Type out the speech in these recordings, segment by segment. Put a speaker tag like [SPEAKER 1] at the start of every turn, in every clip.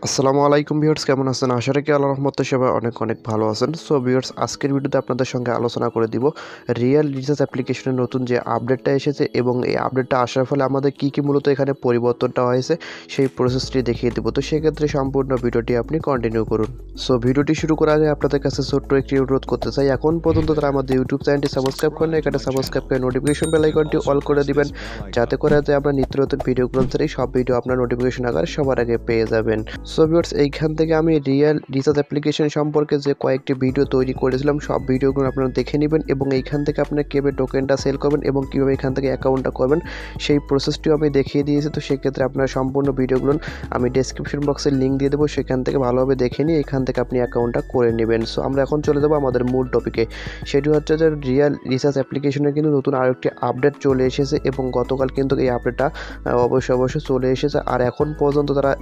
[SPEAKER 1] আসসালামু আলাইকুম ভিউয়ার্স, কেমন আছেন? আশা রাখি আল্লাহর রহমতে সবাই অনেক অনেক ভালো আছেন। সো ভিউয়ার্স, আজকের ভিডিওতে আপনাদের সঙ্গে আলোচনা করে দিব রিয়েল রিচার্জ অ্যাপ্লিকেশনের নতুন যে আপডেটটা এসেছে এবং এই আপডেটটা আসার ফলে আমাদের কি মূলত এখানে পরিবর্তনটা হয়েছে সেই প্রসেসটি দেখিয়ে দেবো। তো সেক্ষেত্রে সম্পূর্ণ ভিডিওটি আপনি কন্টিনিউ করুন। সো ভিডিওটি শুরু করার আগে আপনাদের কাছে ছোট্ট একটি অনুরোধ করতে চাই, এখন পর্যন্ত তারা আমাদের ইউটিউব চ্যানেলটি সাবস্ক্রাইব করেন, এখানে সাবস্ক্রাইব করে নোটিফিকেশন বেল আইকনটি অল করে দিবেন, যাতে করে আমরা নিত্য নতুন ভিডিওগুলো ছেড়ে সব ভিডিও আপনার নোটিফিকেশন আকারে সবার আগে পেয়ে যাবেন। সো ভিউয়ার্স, এইখান থেকে আমি রিয়েল রিচার্জ অ্যাপ্লিকেশন সম্পর্কে যে কয়েকটি ভিডিও তৈরি করেছিলাম সব ভিডিওগুলো আপনারা দেখে নেবেন এবং এইখান থেকে আপনারা কীভাবে টোকেনটা সেল করবেন এবং কীভাবে এখান থেকে অ্যাকাউন্টটা করবেন সেই প্রসেসটিও আমি দেখিয়ে দিয়েছি। তো সেক্ষেত্রে আপনারা সম্পূর্ণ ভিডিওগুলো আমি ডেসক্রিপশন বক্সে লিঙ্ক দিয়ে দেবো, সেখান থেকে ভালোভাবে দেখে নিয়ে এখান থেকে আপনি অ্যাকাউন্টটা করে নেবেন। সো আমরা এখন চলে যাবো আমাদের মূল টপিকে। সেটি হচ্ছে যে রিয়েল রিচার্জ অ্যাপ্লিকেশনের কিন্তু নতুন আরেকটি আপডেট চলে এসেছে এবং গতকাল কিন্তু এই আপডেটটা অবশ্যই চলে এসেছে। আর এখন পর্যন্ত তারা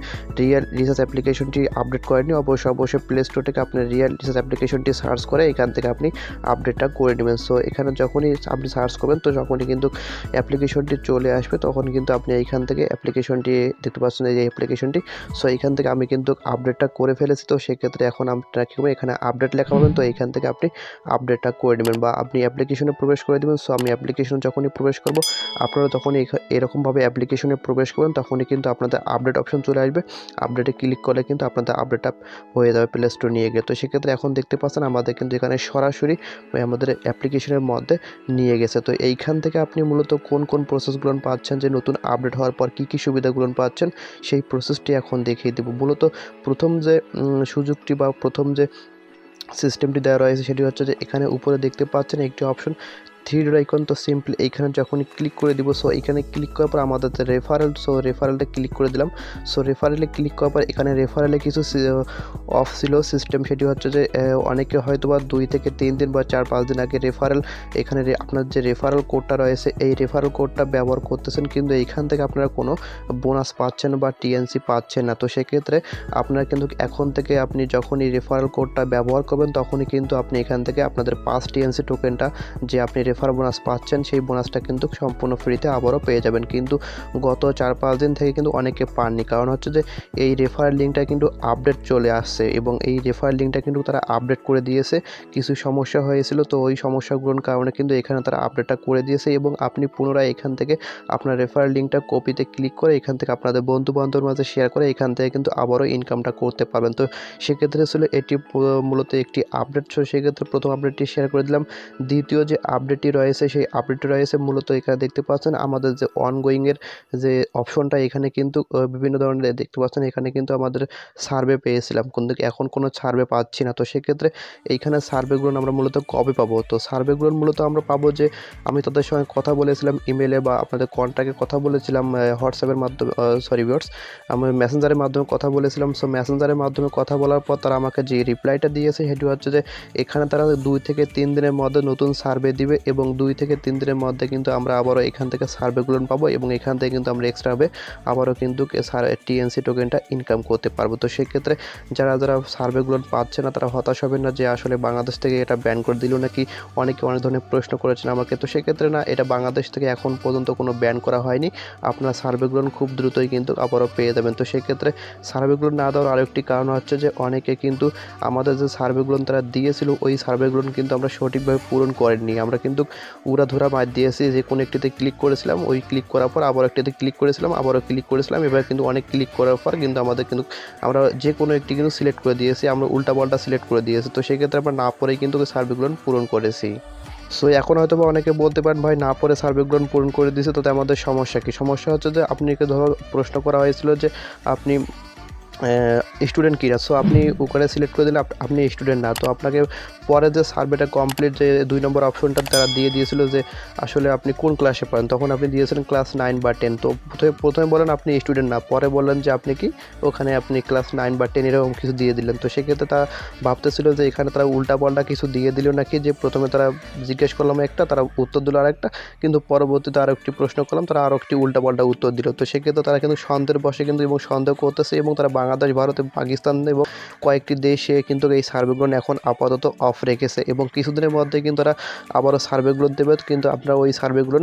[SPEAKER 1] রিয়েল রিচার্জ অ্যাপ্লিকেশনটি আপডেট করেনি। অবশ্যই প্লে স্টোর থেকে আপনি রিয়েল রিচার্জ অ্যাপ্লিকেশনটি সার্চ করে এখান থেকে আপনি আপডেটটা করে নেবেন। সো এখানে যখনই আপনি সার্চ করবেন তো যখনই কিন্তু অ্যাপ্লিকেশনটি চলে আসবে তখন কিন্তু আপনি এইখান থেকে অ্যাপ্লিকেশনটি দেখতে পাচ্ছেন, এই যে অ্যাপ্লিকেশনটি। সো এইখান থেকে আমি কিন্তু আপডেটটা করে ফেলেছি। তো সেক্ষেত্রে এখন আপনারা কী করবেন, এখানে আপডেট লেখা পাবেন, তো এইখান থেকে আপনি আপডেটটা করে নেবেন বা আপনি অ্যাপ্লিকেশনে প্রবেশ করে দেবেন। সো আমি অ্যাপ্লিকেশনে যখনই প্রবেশ করব আপনারা তখনই এরকমভাবে অ্যাপ্লিকেশনে প্রবেশ করবেন, তখনই কিন্তু আপনাদের আপডেট অপশন চলে আসবে। আপডেটে ক্লিক করলে কিন্তু আপনাদের আপডেটটা হয়ে যাবে প্লে স্টোর নিয়ে গিয়ে। তো সেক্ষেত্রে এখন দেখতে পাচ্ছেন আমাদের কিন্তু এখানে সরাসরি আমাদের অ্যাপ্লিকেশনের মধ্যে নিয়ে গেছে। তো এইখান থেকে আপনি মূলত কোন প্রসেসগুলো পাচ্ছেন, যে নতুন আপডেট হওয়ার পর কী সুবিধাগুলো পাচ্ছেন সেই প্রসেসটি এখন দেখিয়ে দেবো। মূলত প্রথম যে সুযোগটি বা প্রথম যে সিস্টেমটি দেওয়া রয়েছে সেটি হচ্ছে যে এখানে উপরে দেখতে পাচ্ছেন একটি অপশন থ্রি ডট আইকন। তো সিম্পলি এইখানে যখনই ক্লিক করে দিব, সো এখানে ক্লিক করার পর আমাদের যে রেফারেল, সো রেফারেলটা ক্লিক করে দিলাম। সো রেফারেলে ক্লিক করার পর এখানে রেফারেলে কিছু অফ ছিল সিস্টেম, সেটি হচ্ছে যে অনেকে হয়তো বা 2 থেকে 3 দিন বা 4-5 দিন আগে রেফারেল এখানে আপনার যে রেফারেল কোডটা রয়েছে এই রেফারেল কোডটা ব্যবহার করতেছেন, কিন্তু এইখান থেকে আপনারা কোনো বোনাস পাচ্ছেন বা টিএনসি পাচ্ছেন না। তো সেক্ষেত্রে আপনারা কিন্তু এখন থেকে আপনি যখন এই রেফারেল কোডটা ব্যবহার করবেন তখনই কিন্তু আপনি এখান থেকে আপনাদের 5 টিএনসি টোকেনটা যে আপনি রেফার বোনাস পাচ্ছেন সেই বোনাসটা কিন্তু সম্পূর্ণ ফ্রিতে আবারও পেয়ে যাবেন। কিন্তু গত 4-5 দিন থেকে কিন্তু অনেকে পাননি, কারণ হচ্ছে যে এই রেফারেল লিঙ্কটা কিন্তু আপডেট চলে আসছে এবং এই রেফারেল লিঙ্কটা কিন্তু তারা আপডেট করে দিয়েছে। কিছু সমস্যা হয়েছিল, তো ওই সমস্যাগুলোর কারণে কিন্তু এখানে তারা আপডেটটা করে দিয়েছে এবং আপনি পুনরায় এখান থেকে আপনার রেফারেল লিঙ্কটা কপিতে ক্লিক করে এখান থেকে আপনাদের বন্ধু বান্ধবের মাঝে শেয়ার করে এখান থেকে কিন্তু আবারও ইনকামটা করতে পারবেন। তো সেক্ষেত্রে ছিল এটি মূলত একটি আপডেট। সেক্ষেত্রে প্রথম আপডেটটি শেয়ার করে দিলাম। দ্বিতীয় যে আপডেটটি রয়েছে সেই আপডেটটি রয়েছে মূলত এখানে দেখতে পাচ্ছেন আমাদের যে অনগোয়িংয়ের যে অপশনটা, এখানে কিন্তু বিভিন্ন ধরনের দেখতে পাচ্ছেন এখানে কিন্তু আমাদের সার্ভে পেয়েছিলাম, কিন্তু এখন কোনো সার্ভে পাচ্ছি না। তো সেক্ষেত্রে এইখানে সার্ভেগুলো আমরা মূলত কবে পাবো, তো সার্ভেগুলো মূলত আমরা পাবো যে আমি তাদের সঙ্গে কথা বলেছিলাম ইমেলে বা আপনাদের কন্ট্যাক্টে কথা বলেছিলাম হোয়াটসঅ্যাপের মাধ্যমে, ভিউয়ার্স আমি মেসেঞ্জারের মাধ্যমে কথা বলেছিলাম। সো মেসেঞ্জারের মাধ্যমে কথা বলার পর তারা আমাকে যে রিপ্লাইটা দিয়েছে সেটি হচ্ছে যে এখানে তারা 2 থেকে 3 দিনের মধ্যে নতুন সার্ভে দিবে এবং 2 থেকে 3 দিনের মধ্যে কিন্তু আমরা আবারও এখান থেকে সার্ভেগুলো পাবো এবং এখান থেকে কিন্তু আমরা এক্সট্রাভাবে আবারও কিন্তু টিএনসি টোকেনটা ইনকাম করতে পারবো। তো সেক্ষেত্রে যারা সার্ভেগুলো পাচ্ছে না তারা হতাশ হবেন না যে আসলে বাংলাদেশ থেকে এটা ব্যান করে দিল নাকি, অনেকে অনেক ধরনের প্রশ্ন করেছেন আমাকে। তো সেক্ষেত্রে না, এটা বাংলাদেশ থেকে এখন পর্যন্ত কোনো ব্যান করা হয়নি। আপনার সার্ভেগুলো খুব দ্রুতই কিন্তু আবারও পেয়ে যাবেন। তো সেক্ষেত্রে সার্ভেগুলো না দেওয়ার আরেকটি কারণ হচ্ছে যে অনেকে কিন্তু আমাদের যে সার্ভেগুলো তারা দিয়েছিল ওই সার্ভেগুলো কিন্তু আমরা সঠিকভাবে পূরণ করেননি। আমরা কিন্তু উড়াধুরা মার দিয়েছি, যে কোনো একটিতে ক্লিক করেছিলাম, ওই ক্লিক করার পর আবার একটিতে ক্লিক করেছিলাম, আবারও ক্লিক করেছিলাম, এবার কিন্তু অনেক ক্লিক করার পর কিন্তু আমরা যে কোনো একটি কিন্তু সিলেক্ট করে দিয়েছি, আমরা উল্টাপাল্টা সিলেক্ট করে দিয়েছি। তো সেক্ষেত্রে আমরা না পড়েই কিন্তু সার্ভেগুলো পূরণ করেছি। সো এখন হয়তো বা অনেকে বলতে পারেন ভাই না পড়ে সার্ভেগুলো পূরণ করে দিয়েছে, তো আমাদের সমস্যা কি? সমস্যা হচ্ছে যে আপনাকে ধরো প্রশ্ন করা হয়েছিল যে আপনি স্টুডেন্ট কিনা, সো আপনি ওখানে সিলেক্ট করে দিলে আপনি স্টুডেন্ট না। তো আপনাকে পরে যে সার্ভেটা কমপ্লিট যে 2 নম্বর অপশনটা তারা দিয়ে দিয়েছিল যে আসলে আপনি কোন ক্লাসে পড়েন, তখন আপনি দিয়েছিলেন ক্লাস 9 বা 10। তো প্রথমে বলেন আপনি স্টুডেন্ট না, পরে বললেন যে আপনি কি ওখানে আপনি ক্লাস 9 বা 10 এরকম কিছু দিয়ে দিলেন। তো সেক্ষেত্রে তারা ভাবতেছিল যে এখানে তারা উল্টাপাল্টা কিছু দিয়ে দিল নাকি, যে প্রথমে তারা জিজ্ঞেস করলাম একটা, তারা উত্তর দিল আরেকটা, কিন্তু পরবর্তীতে আরও একটি প্রশ্ন করলাম তারা আরও একটি উল্টাপাল্টা উত্তর দিল। তো সেক্ষেত্রে তারা কিন্তু সন্দেহের বসে কিন্তু এবং সন্দেহ করতেছে এবং তারা বাংলাদেশ, ভারত এবং পাকিস্তান এবং কয়েকটি দেশে কিন্তু এই সার্ভেগুলো এখন আপাতত অফ রেখেছে এবং কিছুদিনের মধ্যে কিন্তু তারা আবারও সার্ভেগুলো দেবে। কিন্তু আপনারা ওই সার্ভেগুলো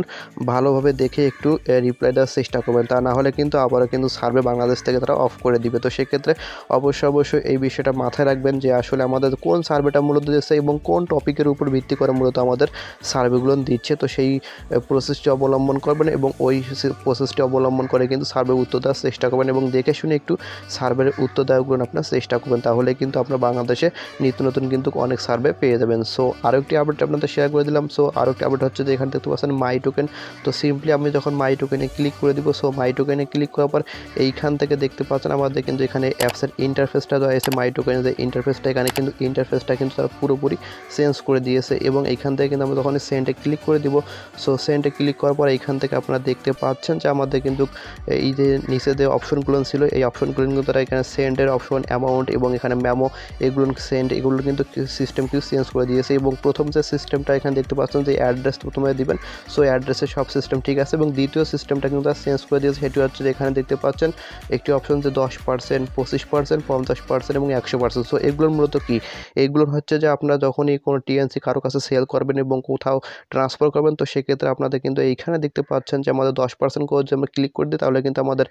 [SPEAKER 1] ভালোভাবে দেখে একটু রিপ্লাই দেওয়ার চেষ্টা করবেন, তা না হলে কিন্তু আবারও কিন্তু সার্ভে বাংলাদেশ থেকে তারা অফ করে দিবে। তো সেক্ষেত্রে অবশ্যই এই বিষয়টা মাথায় রাখবেন যে আসলে আমাদের কোন সার্ভেটা মূলত দিচ্ছে এবং কোন টপিকের উপর ভিত্তি করে মূলত আমাদের সার্ভেগুলো দিচ্ছে। তো সেই প্রসেসটি অবলম্বন করবেন এবং ওই প্রসেসটি অবলম্বন করে কিন্তু সার্ভে উত্তর দেওয়ার চেষ্টা করবেন এবং দেখে শুনে একটু সার্ভের উত্তর দেওয়াগুলো আপনার চেষ্টা করবেন, তাহলে কিন্তু আপনার বাংলাদেশে নিত্য নতুন কিন্তু অনেক সার্ভে পেয়ে যাবেন। সো আরও একটি আপডেট আপনাদের শেয়ার করে দিলাম। সো আরও একটি আপডেট হচ্ছে যে এখানে দেখতে পাচ্ছেন মাই টোকেন। তো সিম্পলি আমি যখন মাই টোকেনে ক্লিক করে দিব, সো মাই টোকেনে ক্লিক করার পর এইখান থেকে দেখতে পাচ্ছেন আমাদের কিন্তু এখানে অ্যাপসের ইন্টারফেসটা দেওয়া আছে। মাই টোকেনের যে ইন্টারফেসটা এখানে কিন্তু ইন্টারফেসটা কিন্তু তারা পুরোপুরি চেঞ্জ করে দিয়েছে এবং এইখান থেকে কিন্তু আমরা যখন সেন্ডে ক্লিক করে দিব, সো সেন্ডে ক্লিক করার পর এইখান থেকে আপনারা দেখতে পাচ্ছেন যে আমাদের কিন্তু এই যে নিচে যে অপশনগুলো ছিল এই অপশনগুলো কিন্তু তারা এখানে সেন্ডের অপশন, অ্যামাউন্ট এবং এখানে মেমো এগুলো সেন্ড এগুলো কিন্তু সিস্টেম কিছু চেঞ্জ করে দিয়েছে এবং প্রথম যে সিস্টেমটা এখানে দেখতে পাচ্ছেন যে অ্যাড্রেস প্রথমে দিবেন, সো অ্যাড্রেসে সব সিস্টেম ঠিক আছে এবং দ্বিতীয় সিস্টেমটা কিন্তু তারা চেঞ্জ করে দিয়েছে। সেটি হচ্ছে যে এখানে দেখতে পাচ্ছেন একটি অপশন যে 10%, 25%, 50% এবং 100%। সো এগুলোর মূলত কি, এগুলোর হচ্ছে যে আপনারা যখনই কোনো টিএনসি কারো কাছে সেল করবেন এবং কোথাও ট্রান্সফার করবেন, তো সেক্ষেত্রে আপনাদের কিন্তু এইখানে দেখতে পাচ্ছেন যে আমাদের 10% করে যদি আমরা ক্লিক করে দিই তাহলে কিন্তু আমাদের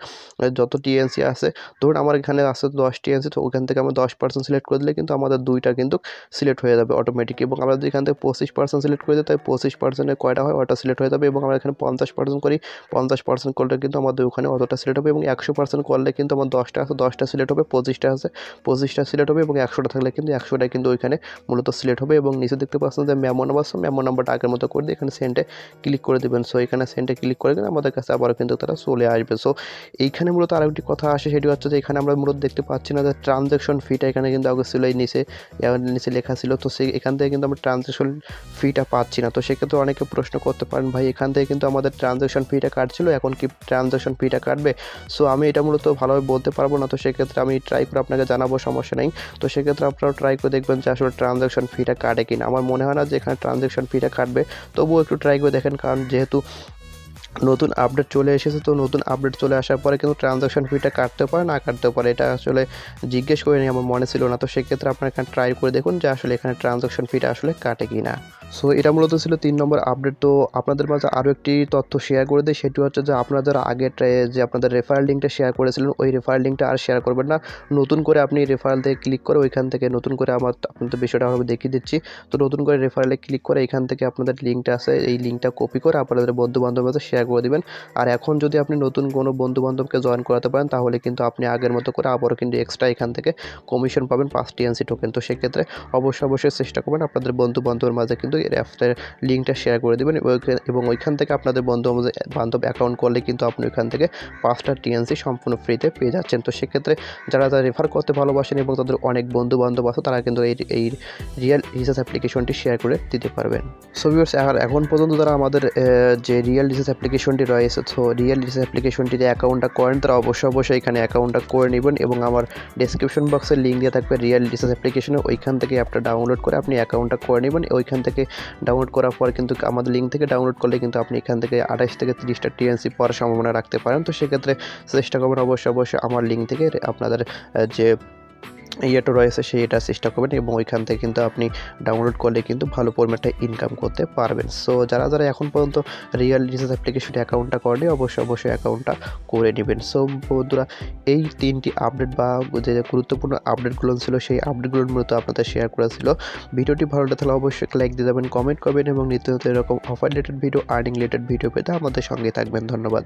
[SPEAKER 1] যত টিএনসি আছে, ধরুন আমার এখানে আছে 10 টিএনসি, তো ওখান থেকে আমরা 10% সিলেক্ট করে দিলে কিন্তু আমাদের 2টা কিন্তু সিলেক্ট হয়ে যাবে অটোমেটিক এবং আমরা যদি এখান থেকে 25% সিলেক্ট করে দিই তাই 25%-এ কয়টা হয় ওটা সিলেক্ট হয়ে যাবে এবং আমরা এখানে 50% করি, 50% করলে কিন্তু আমাদের ওখানে অতটা সিলেক্ট হবে এবং 100% করলে কিন্তু আমার 10টা আছে 10টা সিলেক্ট হবে, 25টা আছে 25টা সিলেক্ট হবে এবং 100টা থাকলে কিন্তু 100টাই কিন্তু ওইখানে মূলত সিলেক্ট হবে এবং নিচে দেখতে পাচ্ছেন যে মেমো নাম্বার, সো মেমো নাম্বারটা আগের মতো করে দিয়ে এখানে সেন্ডে ক্লিক করে দেবেন। সো এখানে সেন্ডে ক্লিক করে দিলে আমাদের কাছে আবারও কিন্তু তারা চলে আসবে। সো এইখানে মূলত আরেকটি কথা আসে, সেটি হচ্ছে যে এখানে আমরা মূলত দেখতে পাচ্ছি না যে ট্রানজ্যাকশন ফিটা এখানে কিন্তু আগে ছিল এই নিচে লেখা ছিল, তো সেই এখান থেকে কিন্তু আমরা ট্রানজ্যাকশন ফিটা পাচ্ছি না। তো সেক্ষেত্রে অনেকে প্রশ্ন করতে পারেন ভাই এখান থেকে কিন্তু আমাদের ট্রানজ্যাকশন ফিটা কাটছিল, এখন কি ট্রানজ্যাকশন ফিটা কাটবে? সো আমি এটা মূলত ভালোভাবে বলতে পারবো না, তো সেক্ষেত্রে আমি ট্রাই করে আপনাকে জানাবো, সমস্যা নেই। তো সেক্ষেত্রে আপনারা ট্রাই করে দেখবেন যে আসলে ট্রানজ্যাকশন ফিটা কাটে কিনা। আমার মনে হয় না যে এখানে ট্রানজ্যাকশন ফিটা কাটবে, তবুও একটু ট্রাই করে দেখেন, কারণ যেহেতু নতুন আপডেট চলে এসেছে, তো নতুন আপডেট চলে আসার পরে কিন্তু ট্রানজ্যাকশন ফিটা কাটতেও পারে না কাটতেও পারে, এটা আসলে জিজ্ঞেস করে নিই, আমার মনে ছিল না। তো সেক্ষেত্রে আপনারা এখানে ট্রাই করে দেখুন যে আসলে এখানে ট্রানজ্যাকশন ফিটা আসলে কাটে কি না। সো এটা মূলত ছিল 3 নম্বর আপডেট। তো আপনাদের মাঝে আরও একটি তথ্য শেয়ার করে দিই, সেটি হচ্ছে যে আপনারা যারা আগে যে আপনাদের রেফারেল লিঙ্কটা শেয়ার করেছিলেন ওই রেফারেল লিঙ্কটা আর শেয়ার করবেন না। নতুন করে আপনি রেফারেল থেকে ক্লিক করে ওইখান থেকে নতুন করে আপনাদের বিষয়টা আমি দেখিয়ে দিচ্ছি। তো নতুন করে রেফারেলে ক্লিক করে এখান থেকে আপনাদের লিঙ্কটা আছে, এই লিঙ্কটা কপি করে আপনাদের বন্ধু-বান্ধবের মাঝে শেয়ার করে দিবেন। আর এখন যদি আপনি নতুন কোনো বন্ধু-বান্ধবকে জয়েন করাতে পারেন তাহলে কিন্তু আপনি আগের মতো করে আবারও কিন্তু এক্সট্রা এখান থেকে কমিশন পাবেন 5 টিএনসি টোকেন। তো সেক্ষেত্রে অবশ্যই চেষ্টা করবেন আপনাদের বন্ধু-বান্ধবের মাঝে কিন্তু এই অ্যাপসটার লিঙ্কটা শেয়ার করে দেবেন এবং ওইখান থেকে আপনাদের বন্ধু-বান্ধব অ্যাকাউন্ট করলে কিন্তু আপনি ওইখান থেকে 5টা টিএনসি সম্পূর্ণ ফ্রিতে পেয়ে যাচ্ছেন। তো সেক্ষেত্রে যারা রেফার করতে ভালোবাসেন এবং তাদের অনেক বন্ধু-বান্ধব আছে তারা কিন্তু এই রিয়েল রিচার্জ অ্যাপ্লিকেশনটি শেয়ার করে দিতে পারবেন। সো ভিউয়ার্স, এখন পর্যন্ত যারা আমাদের যে রিয়েল রিচার্জ অ্যাপ্লিকেশনটি রয়েছে, সো রিয়েল রিচার্জ অ্যাপ্লিকেশনটিতে অ্যাকাউন্টটা করেন তারা অবশ্যই এখানে অ্যাকাউন্টটা করে নেবেন এবং আমার ডেসক্রিপশন বক্সে লিঙ্ক দেওয়া থাকবে রিয়েল রিচার্জ অ্যাপ্লিকেশনে, ওইখান থেকে অ্যাপটা ডাউনলোড করে আপনি অ্যাকাউন্টটা করে নেবেন। ওইখান থেকে ডাউনলোড করার পর কিন্তু আমাদের লিঙ্ক থেকে ডাউনলোড করলে কিন্তু আপনি এখান থেকে 28 থেকে 30টা টিএনসি পাওয়ার সম্ভাবনা রাখতে পারেন। তো সেক্ষেত্রে চেষ্টা করবেন অবশ্যই আমার লিঙ্ক থেকে আপনাদের যে ইয়েটা রয়েছে সেইটা চেষ্টা করবেন এবং ওইখান থেকে কিন্তু আপনি ডাউনলোড করলে কিন্তু ভালো পরিমাণে ইনকাম করতে পারবেন। সো যারা এখন পর্যন্ত রিয়েল রিচার্জ অ্যাপ্লিকেশনে অ্যাকাউন্টটা করেনি অবশ্যই অ্যাকাউন্টটা করে নেবেন। সো বন্ধুরা, এই 3টি আপডেট বা যে গুরুত্বপূর্ণ আপডেটগুলো ছিল সেই আপডেটগুলোর মূলত আপনাদের শেয়ার করা ছিল। ভিডিওটি ভালো লাগলে তাহলে অবশ্যই লাইক দিয়ে দেবেন, কমেন্ট করবেন এবং নিত্য নতুন এরকম offer related video, earning related video পেতে আমাদের সঙ্গে থাকবেন। ধন্যবাদ।